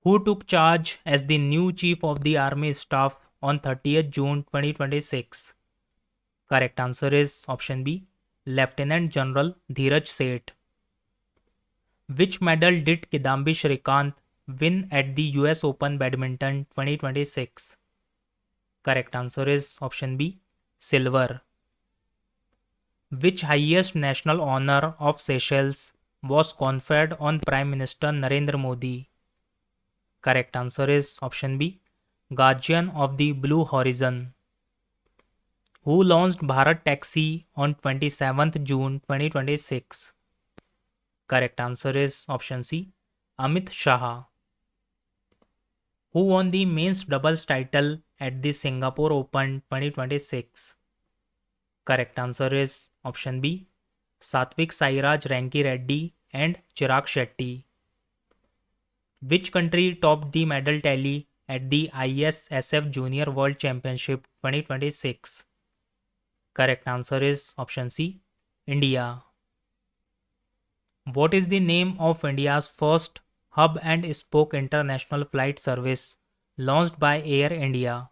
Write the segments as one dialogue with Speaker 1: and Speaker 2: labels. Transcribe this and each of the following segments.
Speaker 1: Who took charge as the new Chief of the Army Staff on 30th June 2026? Correct answer is option B, Lieutenant General Dheeraj Seth. Which medal did Kidambi Shrikant win at the US Open Badminton 2026? Correct answer is option B, silver. Which highest national honor of Seychelles was conferred on Prime Minister Narendra Modi? Correct answer is option B, Guardian of the Blue Horizon. Who launched Bharat Taxi on 27th June 2026? Correct answer is option C, Amit Shah. Who won the men's doubles title at the Singapore Open 2026? Correct answer is option B, Satvik Sairaj Ranki Reddy and Chirag Shetty. Which country topped the medal tally at the ISSF Junior World Championship 2026? Correct answer is option C, India. What is the name of India's first hub and spoke international flight service launched by Air India?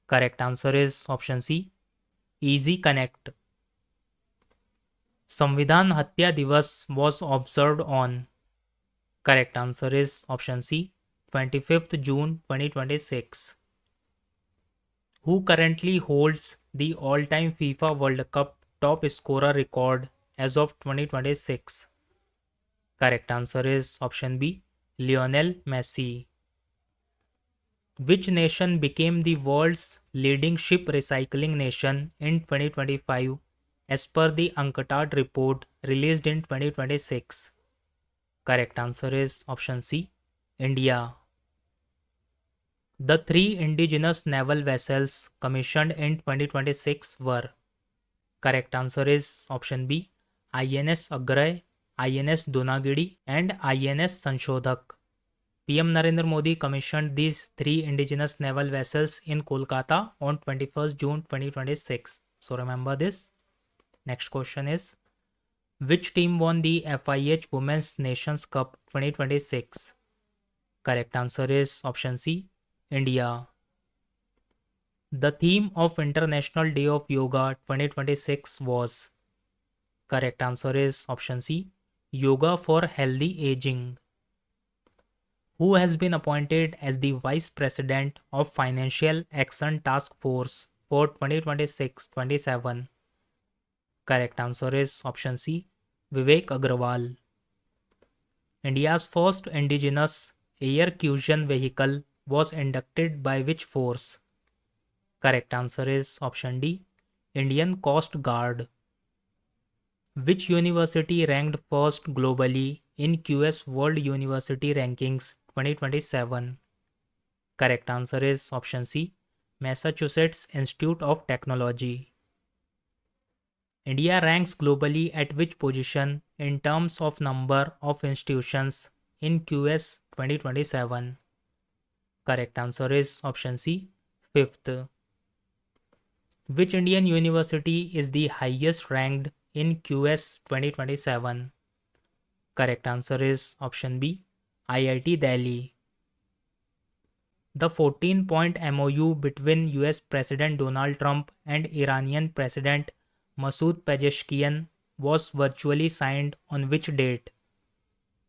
Speaker 1: Correct answer is option C, Easy Connect. Samvidhan Hatya Divas was observed on. Correct answer is option C, 25th June 2026. Who currently holds the all-time FIFA World Cup top scorer record as of 2026? Correct answer is option B, Lionel Messi. Which nation became the world's leading ship recycling nation in 2025 as per the UNCTAD report released in 2026? Correct answer is option C, India. The three indigenous naval vessels commissioned in 2026 were. Correct answer is option B, INS Agray, INS Donagiri and INS Sanshodhak. PM Narendra Modi commissioned these three indigenous naval vessels in Kolkata on 21st June 2026. So remember this. Next question is, which team won the FIH Women's Nations Cup 2026? Correct answer is option C, India. The theme of International Day of Yoga 2026 was. Correct answer is option C, Yoga for Healthy Aging. Who has been appointed as the Vice President of Financial Action Task Force for 2026-27? Correct answer is option C, Vivek Agrawal. India's first indigenous air cushion vehicle was inducted by which force? Correct answer is option D, Indian Coast Guard. Which university ranked first globally in QS World University Rankings 2027? Correct answer is option C, Massachusetts Institute of Technology. India ranks globally at which position in terms of number of institutions in QS 2027? Correct answer is option C, 5th. Which Indian university is the highest ranked in QS 2027? Correct answer is option B, IIT Delhi. The 14-point MOU between US President Donald Trump and Iranian President Masoud Pezeshkian was virtually signed on which date?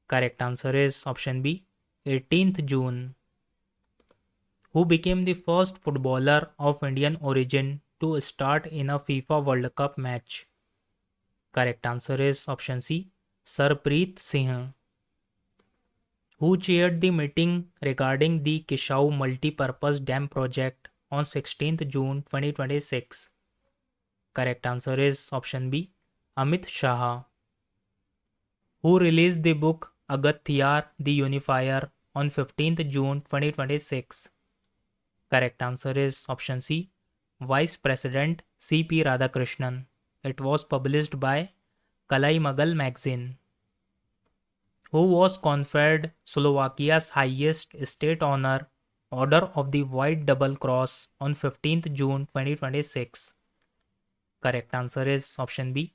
Speaker 1: Correct answer is option B, 18th June. Who became the first footballer of Indian origin to start in a FIFA World Cup match? Correct answer is option C, Sarpreet Singh. Who chaired the meeting regarding the Kishau Multi-Purpose Dam project on 16th June 2026? Correct answer is option B, Amit Shah. Who released the book Agathiyar the Unifier on 15th June 2026? Correct answer is option C, Vice President C.P. Radhakrishnan. It was published by Kalaimagal magazine. Who was conferred Slovakia's highest state honor, Order of the White Double Cross, on 15th June 2026? Correct answer is option B,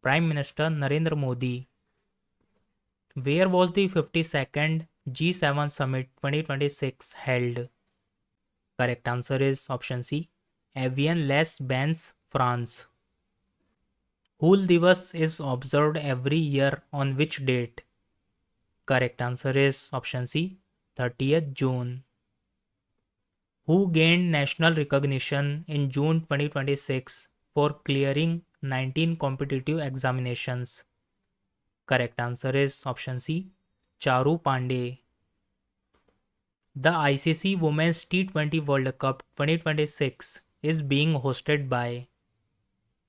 Speaker 1: Prime Minister Narendra Modi. Where was the 52nd G7 Summit 2026 held? Correct answer is option C. Avian Les Bains, France. Hool Divas is observed every year on which date? Correct answer is option C. 30th June. Who gained national recognition in June 2026 for clearing 19 competitive examinations? Correct answer is option C. Charu Pandey. The ICC Women's T20 World Cup 2026 is being hosted by?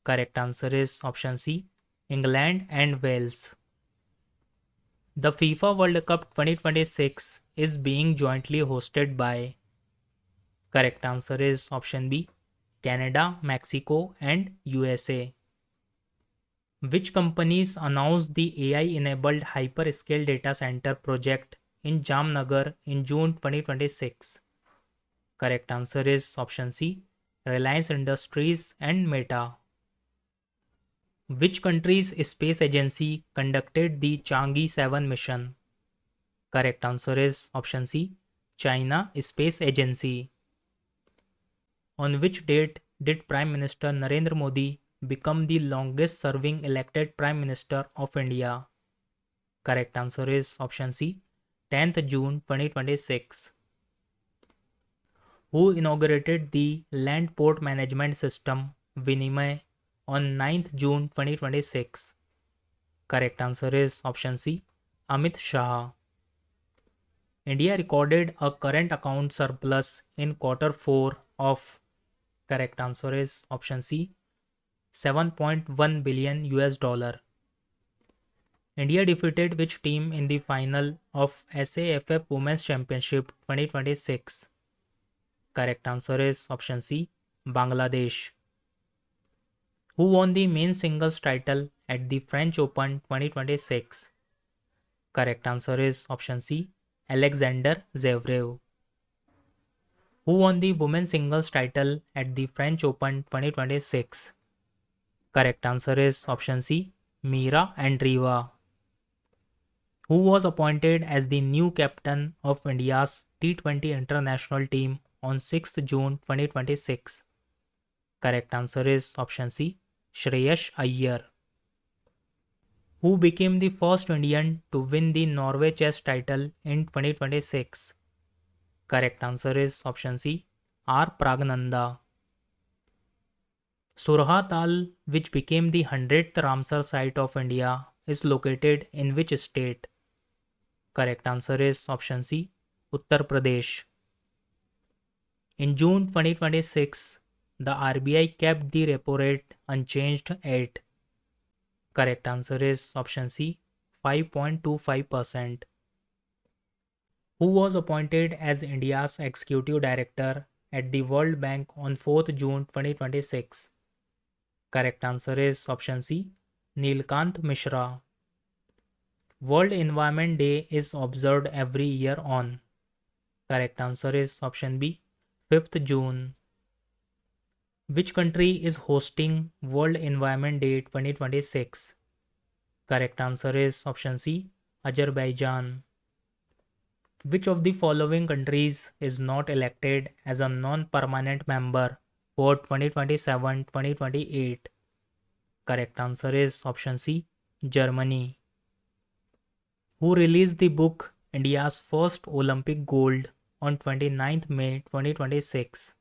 Speaker 1: Correct answer is option C. England and Wales. The FIFA World Cup 2026 is being jointly hosted by? Correct answer is option B. Canada, Mexico, and USA. Which companies announced the AI-enabled hyperscale data center project in Jamnagar in June 2026? Correct answer is option C. Reliance Industries and Meta. Which country's space agency conducted the Chang'e 7 mission? Correct answer is option C. China Space Agency. On which date did Prime Minister Narendra Modi become the longest serving elected Prime Minister of India? Correct answer is option C. 10th June 2026. Who inaugurated the Land Port Management System Vinimay on 9th June 2026? Correct answer is option C. Amit Shah. India recorded a current account surplus in quarter 4 of? Correct answer is option C. 7.1 billion US dollar. India defeated which team in the final of SAFF Women's Championship 2026? Correct answer is option C. Bangladesh. Who won the main singles title at the French Open 2026? Correct answer is option C. Alexander Zverev. Who won the women's singles title at the French Open 2026? Correct answer is option C. Mira Andreeva. Who was appointed as the new captain of India's T20 international team on 6th June 2026? Correct answer is option C. Shreyas Iyer. Who became the first Indian to win the Norway chess title in 2026? Correct answer is option C. R. Pragnanda. Surha Tal, which became the 100th Ramsar site of India, is located in which state? Correct answer is option C. Uttar Pradesh. In June 2026, the RBI kept the repo rate unchanged at? Correct answer is option C. 5.25%. Who was appointed as India's executive director at the World Bank on 4th June 2026? Correct answer is option C. Neelkant Mishra. World Environment Day is observed every year on? Correct answer is option B. 5th June. Which country is hosting World Environment Day 2026? Correct answer is option C. Azerbaijan. Which of the following countries is not elected as a non-permanent member for 2027-2028? Correct answer is option C. Germany. Who released the book India's First Olympic Gold on 29th May 2026?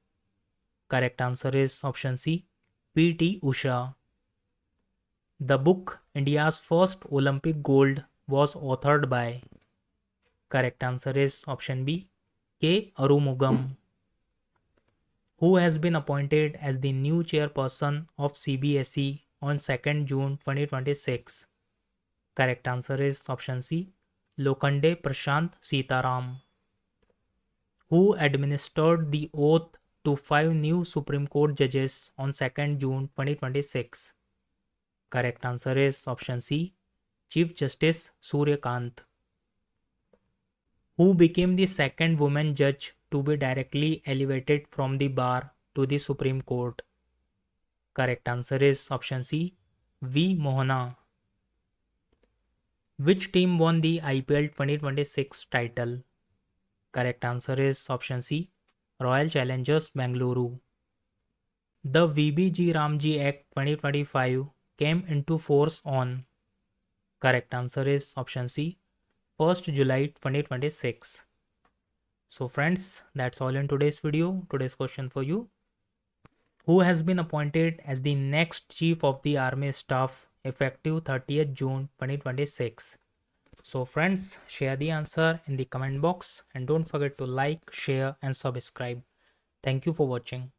Speaker 1: Correct answer is option C. P.T. Usha. The book India's First Olympic Gold was authored by? Correct answer is option B. K. Arumugam. Who has been appointed as the new chairperson of CBSE on 2nd June 2026? Correct answer is option C. Lokhande Prashant Sitaram. Who administered the oath to 5 new Supreme Court judges on 2nd June 2026? Correct answer is option C. Chief Justice Suryakant. Who became the second woman judge to be directly elevated from the bar to the Supreme Court? Correct answer is option C. V. Mohana. Which team won the IPL 2026 title? Correct answer is option C, Royal Challengers Bengaluru. The VBG Ramji Act 2025 came into force on. Correct answer is option C, 1st July 2026. So friends, that's all in today's video. Today's question for you. Who has been appointed as the next Chief of the Army Staff effective 30th June 2026? So friends, share the answer in the comment box and don't forget to like, share and subscribe. Thank you for watching.